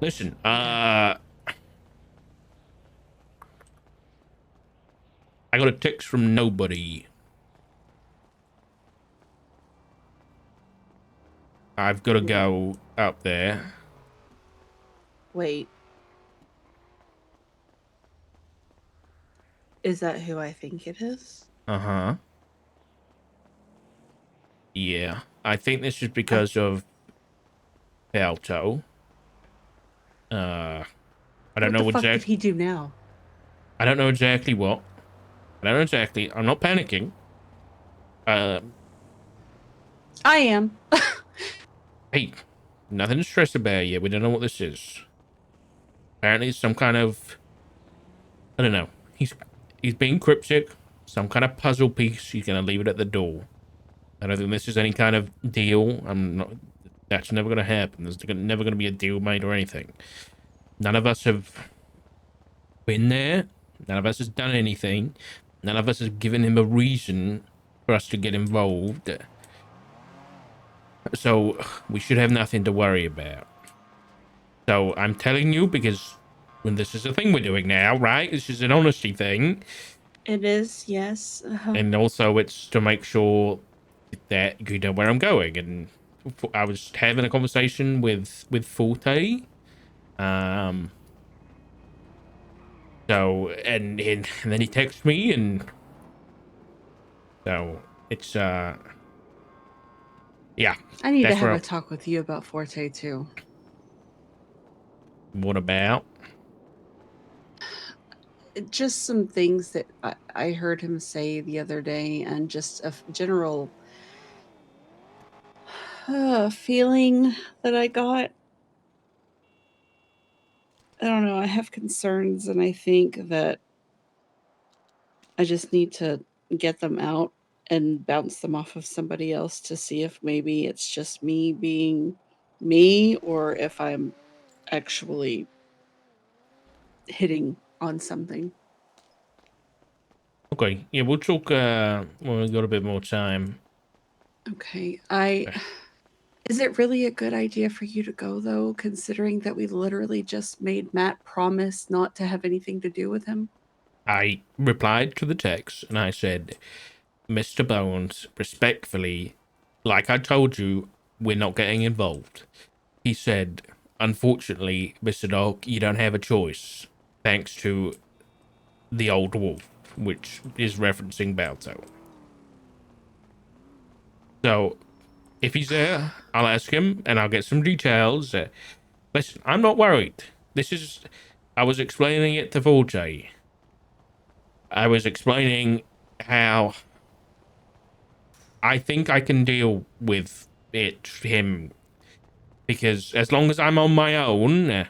Listen, I got a text from nobody. I've got to go up there. Wait, is that who I think it is? Uh-huh. Yeah. I think this is Uh, because of Alto. Uh, I don't what the know fuck did exact. he do now? I don't know exactly what. I don't know exactly. I'm not panicking. Uh, I am. hey, nothing to stress about yet. We don't know what this is. Apparently, it's some kind of. I don't know. He's being cryptic. Some kind of puzzle piece. He's gonna leave it at the door. I don't think this is any kind of deal. I'm not. That's never gonna happen. There's never gonna be a deal made or anything. None of us have been there. None of us has done anything. None of us has given him a reason for us to get involved. So we should have nothing to worry about. So I'm telling you because when this is a thing we're doing now, right? This is an honesty thing. It is, yes. And also it's to make sure that you know where I'm going. And I was having a conversation with Forte. Um and then he texted me and so it's yeah, I need to that's have where a talk with you about Forte too. what about Just some things that I heard him say the other day, and just a general feeling that I got. I don't know. I have concerns, and I think that I just need to get them out and bounce them off of somebody else to see if maybe it's just me being me or if I'm actually hitting on something. okay, yeah, we'll talk when we got a bit more time. Okay. I Is it really a good idea for you to go though, considering that we literally just made Matt promise not to have anything to do with him? I replied to the text and I said, Mr. Bones, respectfully, like I told you, we're not getting involved. He said, unfortunately, Mr. Dog, you don't have a choice, thanks to the old wolf, which is referencing Balto. So, if he's there, I'll ask him and I'll get some details. Listen, I'm not worried. This is. I was explaining it to Voljay. I was explaining how I think I can deal with him, because as long as I'm on my own,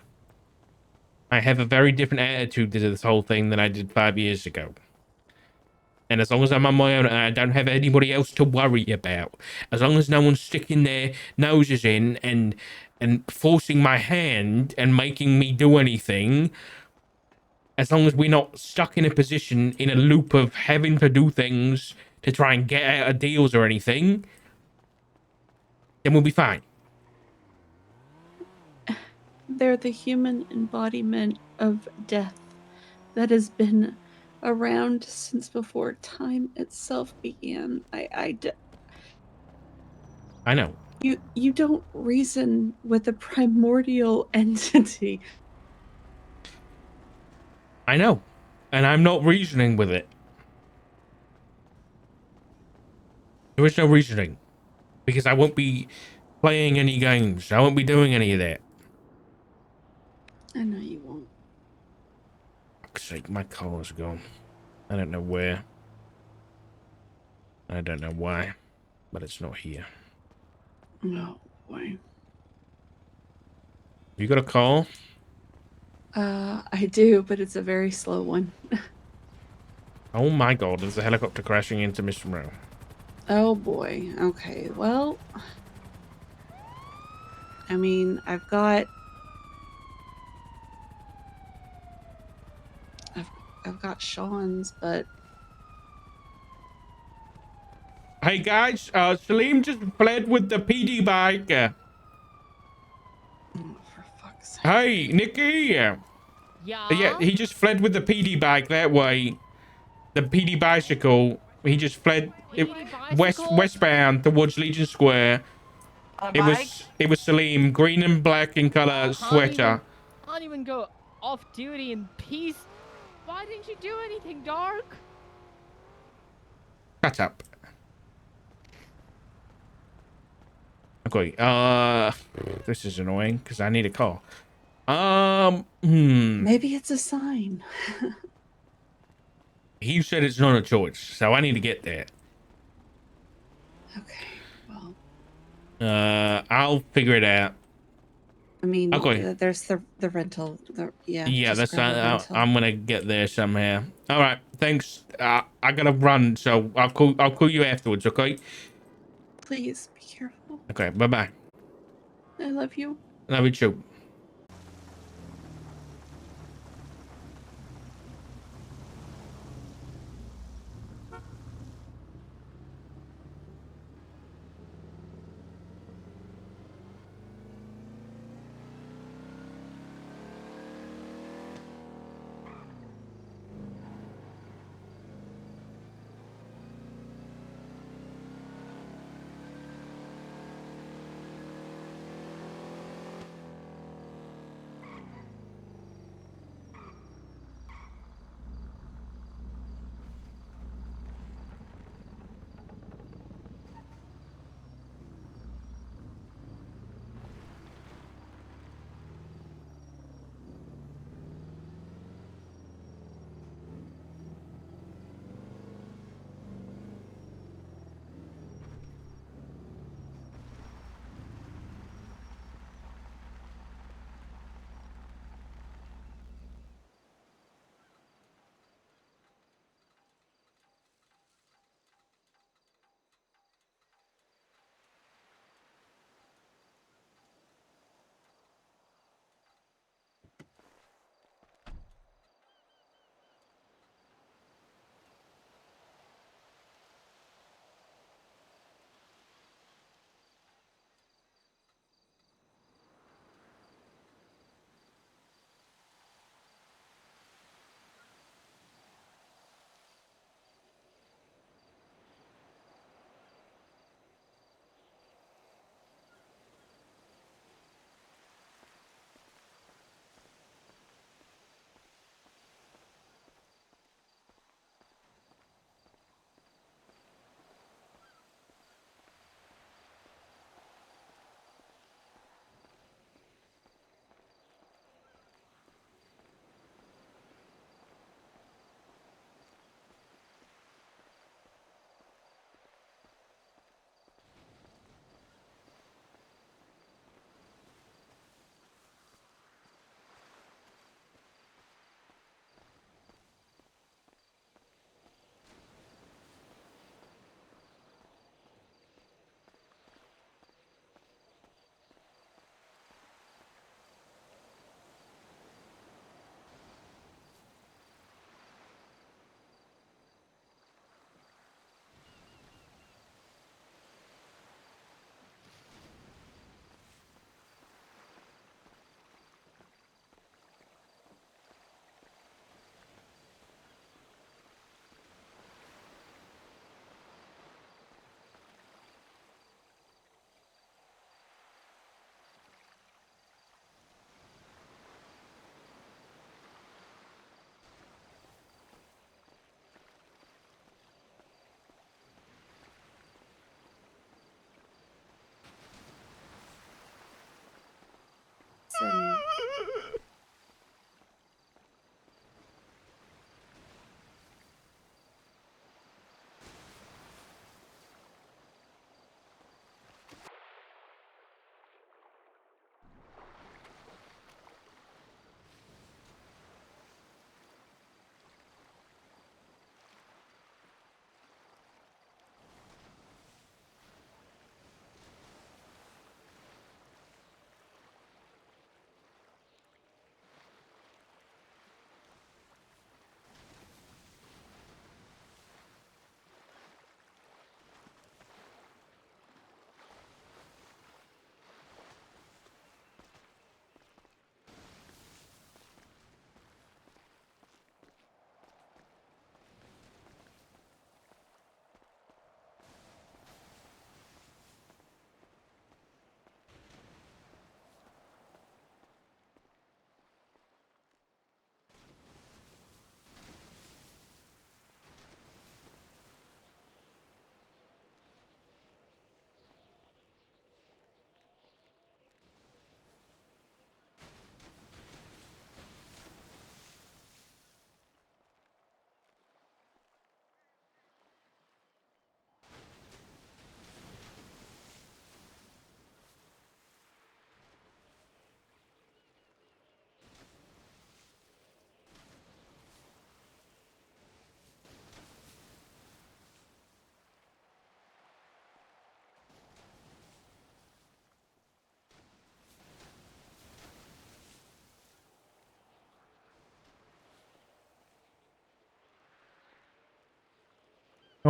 I have a very different attitude to this whole thing than I did 5 years ago. And as long as I'm on my own and I don't have anybody else to worry about, as long as no one's sticking their noses in and forcing my hand and making me do anything, as long as we're not stuck in a position in a loop of having to do things to try and get out of deals or anything, then we'll be fine. They're the human embodiment of death that has been around since before time itself began. I know. You don't reason with a primordial entity. I know. And I'm not reasoning with it. There is no reasoning. Because I won't be playing any games. I won't be doing any of that. I know you won't. Fuck's sake, my collar's gone. I don't know where. I don't know why. But it's not here. No boy. You got a call? I do, but it's a very slow one. Oh my god, there's a helicopter crashing into Miss Monroe. Oh boy. Okay. Well, I mean, I've I've got Sean's, but Hey guys, Salim just fled with the PD bike. oh, for fuck's Hey, Nikki. Yeah, Yeah? he just fled with the PD bike that way. The PD bicycle. He just fled PD bicycle? westbound towards Legion Square. On a bike? It was Salim, green and black in color sweater. I don't even go off duty in peace. Why didn't you do anything, Dark? Shut up. Okay. This is annoying because I need a call. Maybe it's a sign. He said it's not a choice, so I need to get there. Okay. Well, I'll figure it out. I mean, Okay. there's the rental. Yeah. Yeah, just that's grab a rental. I'm gonna get there somehow. All right, thanks. I gotta run, so I'll call you afterwards. Okay. Please be careful. Okay. Bye bye. I love you. Love you too.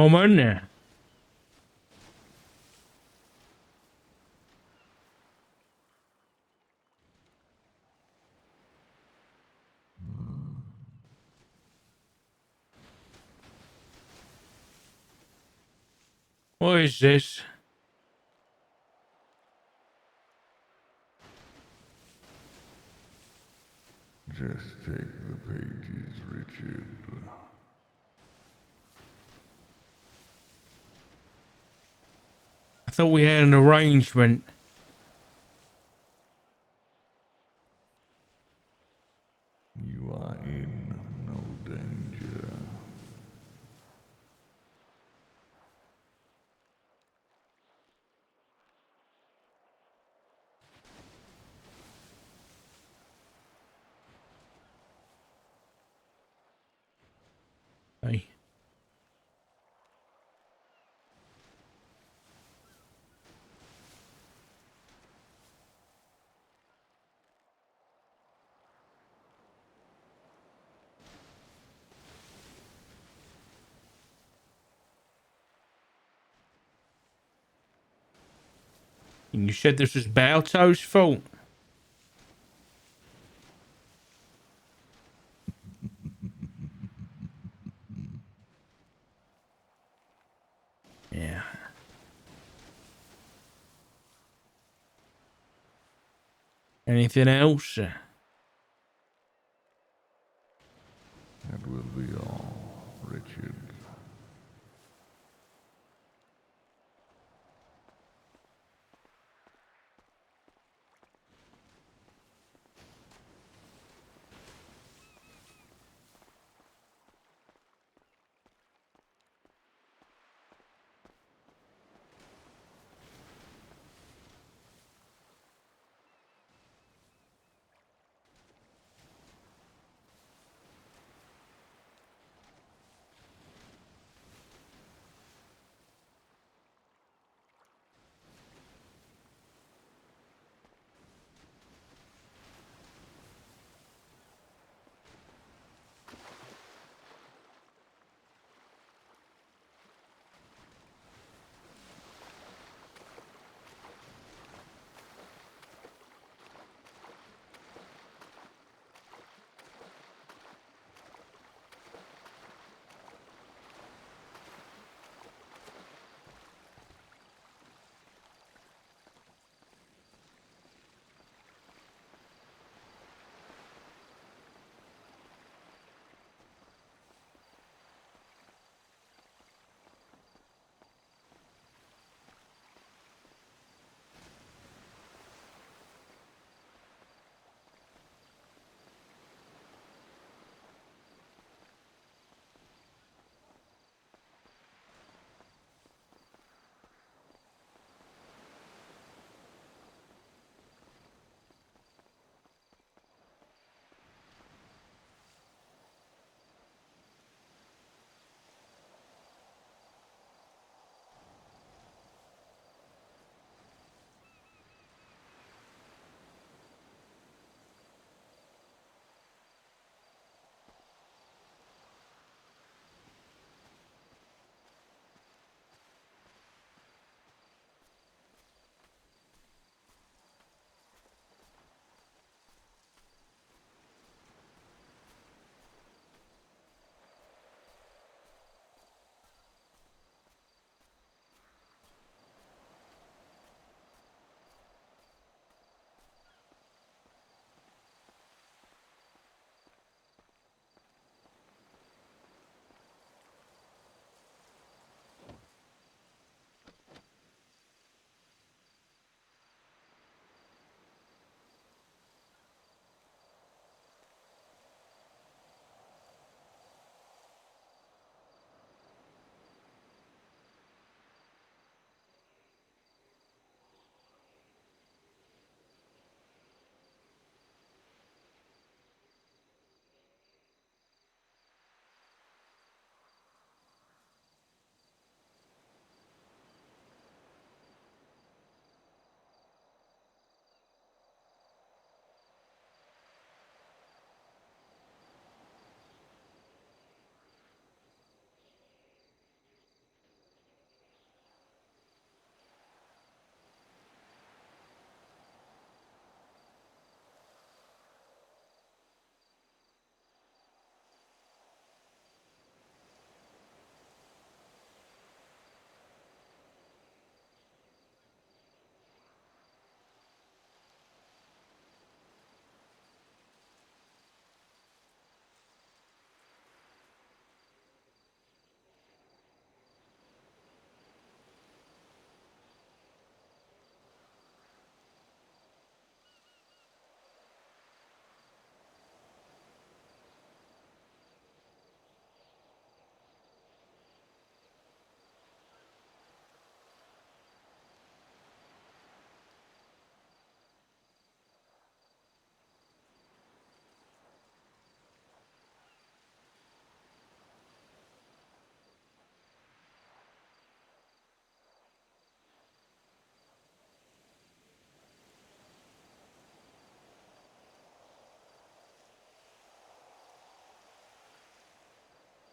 Oh man. What is this? Just take the pages, Richard. I thought we had an arrangement. You are in no danger. Hey. And you said this was Balto's fault? Yeah. Anything else? That will be all, Richard.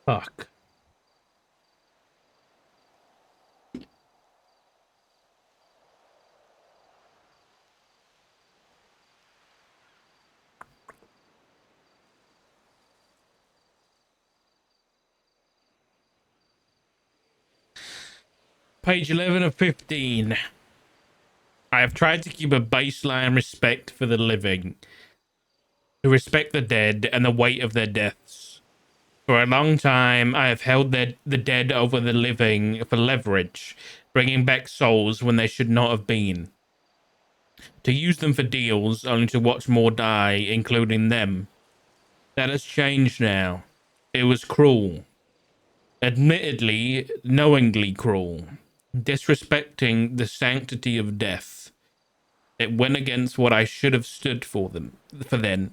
Fuck. Page 11 of 15. I have tried to keep a baseline respect for the living, to respect the dead and the weight of their deaths. For a long time, I have held the dead over the living for leverage, bringing back souls when they should not have been. To use them for deals, only to watch more die, including them. That has changed now. It was cruel. Admittedly, knowingly cruel. Disrespecting the sanctity of death. It went against what I should have stood for then.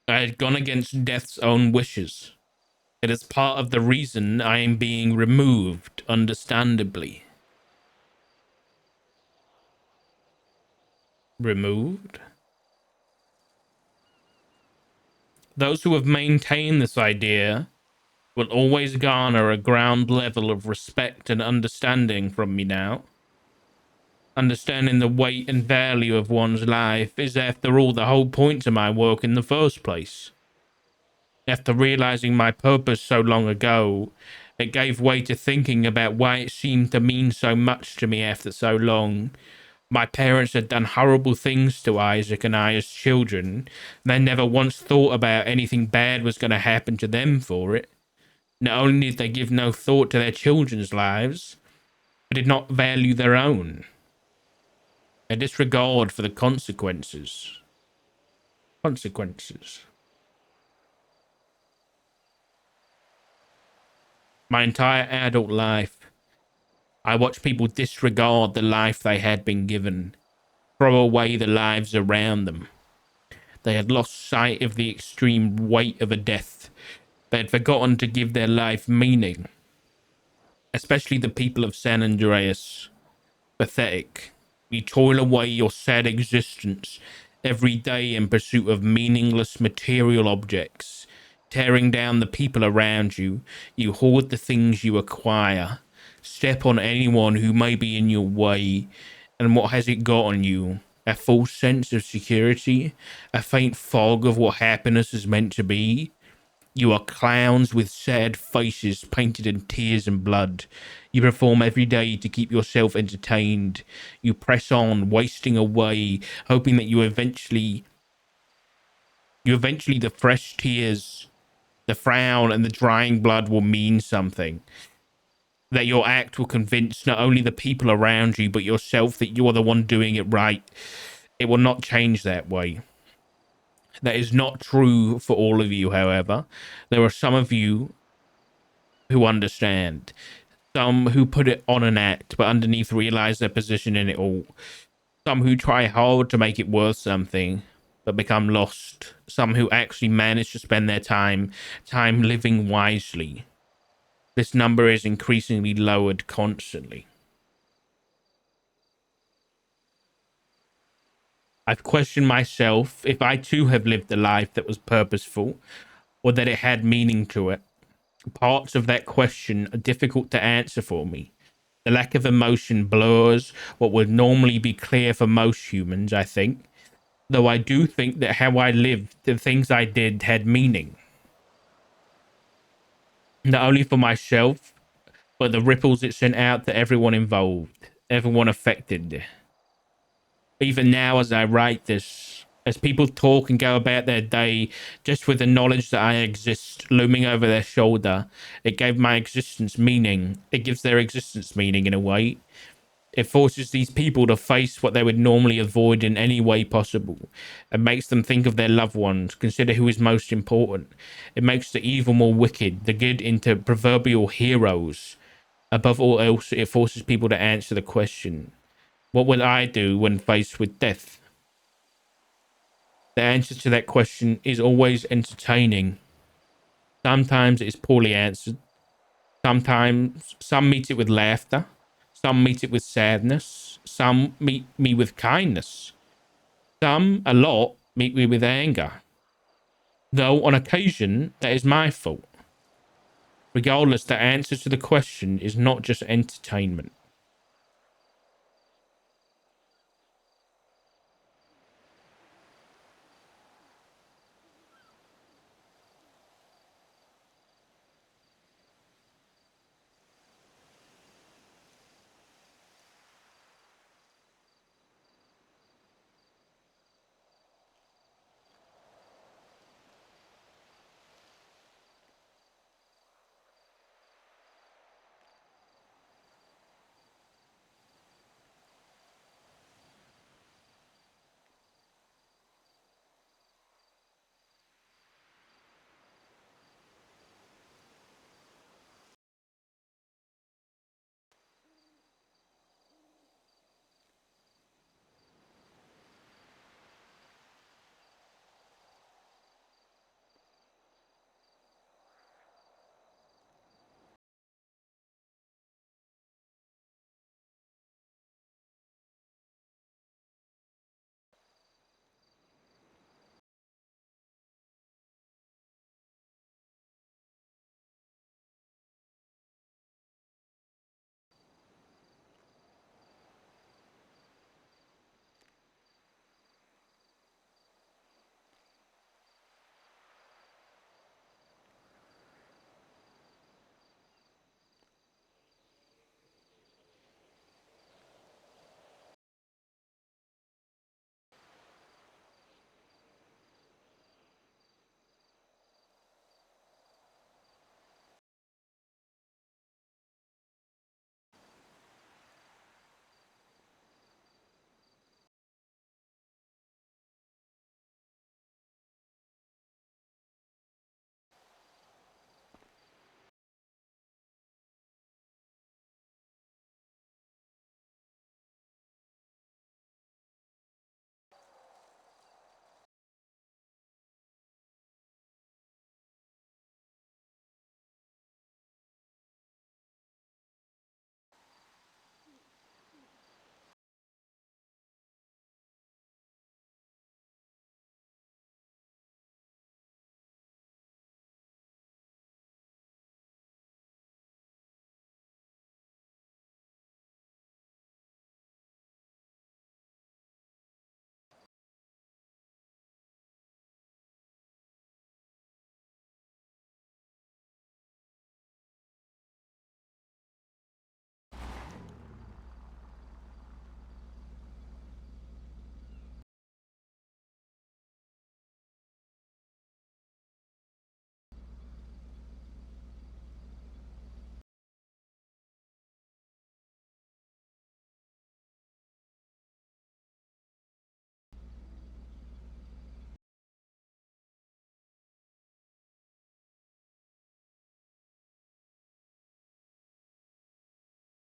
I had gone against death's own wishes. It is part of the reason I am being removed, understandably. Removed? Those who have maintained this idea will always garner a ground level of respect and understanding from me now. Understanding the weight and value of one's life is, after all, the whole point to my work in the first place. After realizing my purpose so long ago, it gave way to thinking about why it seemed to mean so much to me after so long. My parents had done horrible things to Isaac and I as children. They never once thought about anything bad was going to happen to them for it. Not only did they give no thought to their children's lives, but did not value their own. A disregard for the consequences. My entire adult life, I watched people disregard the life they had been given, throw away the lives around them. They had lost sight of the extreme weight of a death. They had forgotten to give their life meaning. Especially the people of San Andreas. Pathetic. You toil away your sad existence every day in pursuit of meaningless material objects, tearing down the people around you. You hoard the things you acquire, step on anyone who may be in your way, and what has it got on you? A false sense of security? A faint fog of what happiness is meant to be? You are clowns with sad faces painted in tears and blood. You perform every day to keep yourself entertained. You press on, wasting away, hoping that you eventually the fresh tears, the frown, and the drying blood will mean something. That your act will convince not only the people around you, but yourself that you are the one doing it right. It will not change that way. That is not true for all of you, however. There are some of you who understand. Some who put it on an act, but underneath realize their position in it all. Some who try hard to make it worth something, but become lost. Some who actually manage to spend their time living wisely. This number is increasingly lowered constantly. I've questioned myself if I too have lived a life that was purposeful, or that it had meaning to it. Parts of that question are difficult to answer for me. The lack of emotion blurs what would normally be clear for most humans, I think. Though I do think that how I lived, the things I did, had meaning. Not only for myself, but the ripples it sent out to everyone involved, everyone affected. Even now, as I write this, as people talk and go about their day, just with the knowledge that I exist looming over their shoulder, it gave my existence meaning. It gives their existence meaning in a way. It forces these people to face what they would normally avoid in any way possible. It makes them think of their loved ones, consider who is most important. It makes the evil more wicked, the good into proverbial heroes. Above all else, it forces people to answer the question, what will I do when faced with death? The answer to that question is always entertaining. Sometimes it is poorly answered. Sometimes some meet it with laughter. Some meet it with sadness. Some meet me with kindness. Some, a lot, meet me with anger. Though on occasion, that is my fault. Regardless, the answer to the question is not just entertainment.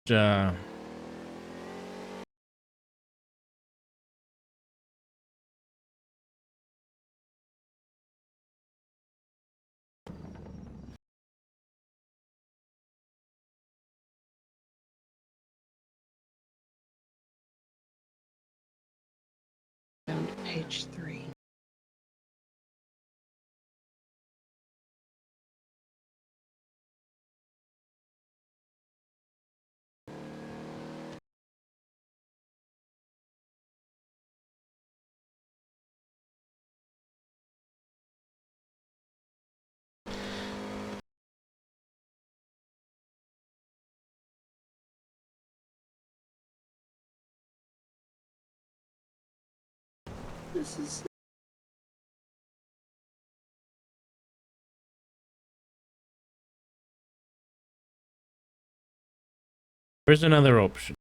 Uh, Down to page 3. This is there's another option.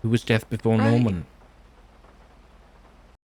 Who was death before I- Norman?